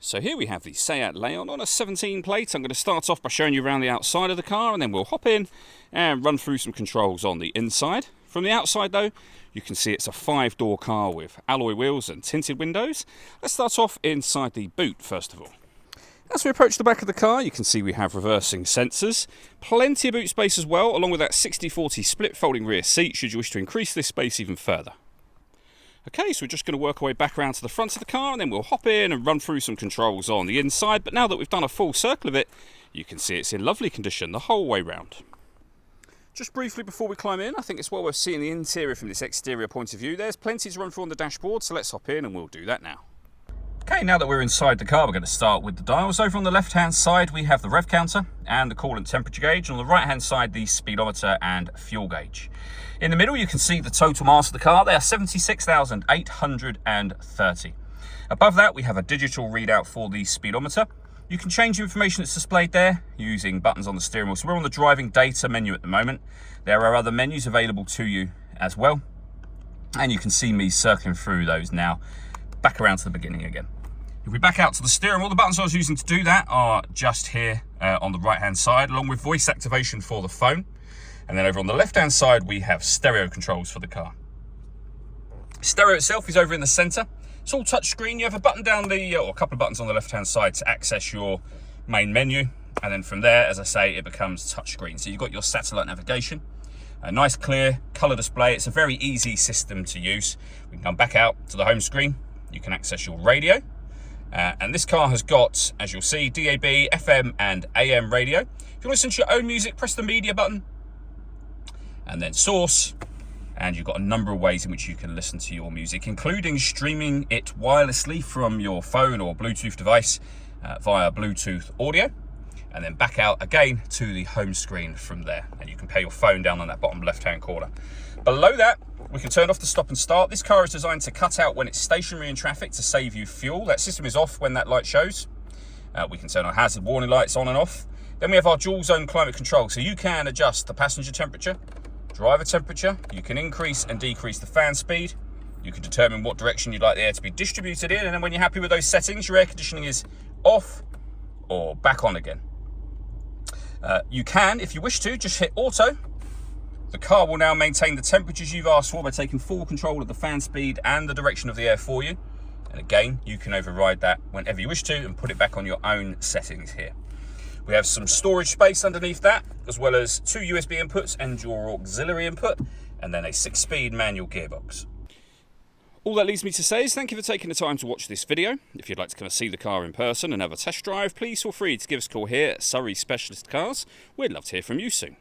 So here we have the Seat Leon on a 17 plate. I'm going to start off by showing you around the outside of the car, and then we'll hop in and run through some controls on the inside. From the outside though, you can see it's a 5-door car with alloy wheels and tinted windows. Let's start off inside the boot first of all. As we approach the back of the car, you can see we have reversing sensors. Plenty of boot space as well, along with that 60/40 split folding rear seat should you wish to increase this space even further. Okay, so we're just going to work our way back around to the front of the car, and then we'll hop in and run through some controls on the inside. But now that we've done a full circle of it, you can see it's in lovely condition the whole way round. Just briefly before we climb in, I think it's well worth seeing the interior from this exterior point of view. There's plenty to run through on the dashboard, so let's hop in and we'll do that now. Okay, now that we're inside the car, we're going to start with the dials. Over on the left-hand side, we have the rev counter and the coolant temperature gauge. On the right-hand side, the speedometer and fuel gauge. In the middle, you can see the total mass of the car. They are 76,830. Above that, we have a digital readout for the speedometer. You can change the information that's displayed there using buttons on the steering wheel. So we're on the driving data menu at the moment. There are other menus available to you as well. And you can see me circling through those now. Back around to the beginning again. If we back out to the steering wheel, the buttons I was using to do that are just here on the right-hand side, along with voice activation for the phone. And then over on the left-hand side, we have stereo controls for the car. Stereo itself is over in the center. It's all touchscreen. You have a button down the, or a couple of buttons on the left-hand side to access your main menu. And then from there, as I say, it becomes touchscreen. So you've got your satellite navigation. A nice clear color display. It's a very easy system to use. We can come back out to the home screen. You can access your radio. And this car has got, as you'll see, DAB, FM and AM radio. If you want to listen to your own music, press the media button. And then source, and you've got a number of ways in which you can listen to your music, including streaming it wirelessly from your phone or Bluetooth device via Bluetooth audio, and then back out again to the home screen from there. And you can pair your phone down on that bottom left-hand corner. Below that, we can turn off the stop and start. This car is designed to cut out when it's stationary in traffic to save you fuel. That system is off when that light shows. We can turn our hazard warning lights on and off. Then we have our dual zone climate control, so you can adjust the passenger temperature, driver temperature, you can increase and decrease the fan speed, you can determine what direction you'd like the air to be distributed in, and then when you're happy with those settings, your air conditioning is off or back on again. You can, if you wish to, just hit auto. The car will now maintain the temperatures you've asked for by taking full control of the fan speed and the direction of the air for you. And again, you can override that whenever you wish to and put it back on your own settings here. We have some storage space underneath that, as well as 2 USB inputs and your auxiliary input, and then a 6-speed manual gearbox. All that leaves me to say is thank you for taking the time to watch this video. If you'd like to come and see the car in person and have a test drive, please feel free to give us a call here at Surrey Specialist Cars. We'd love to hear from you soon.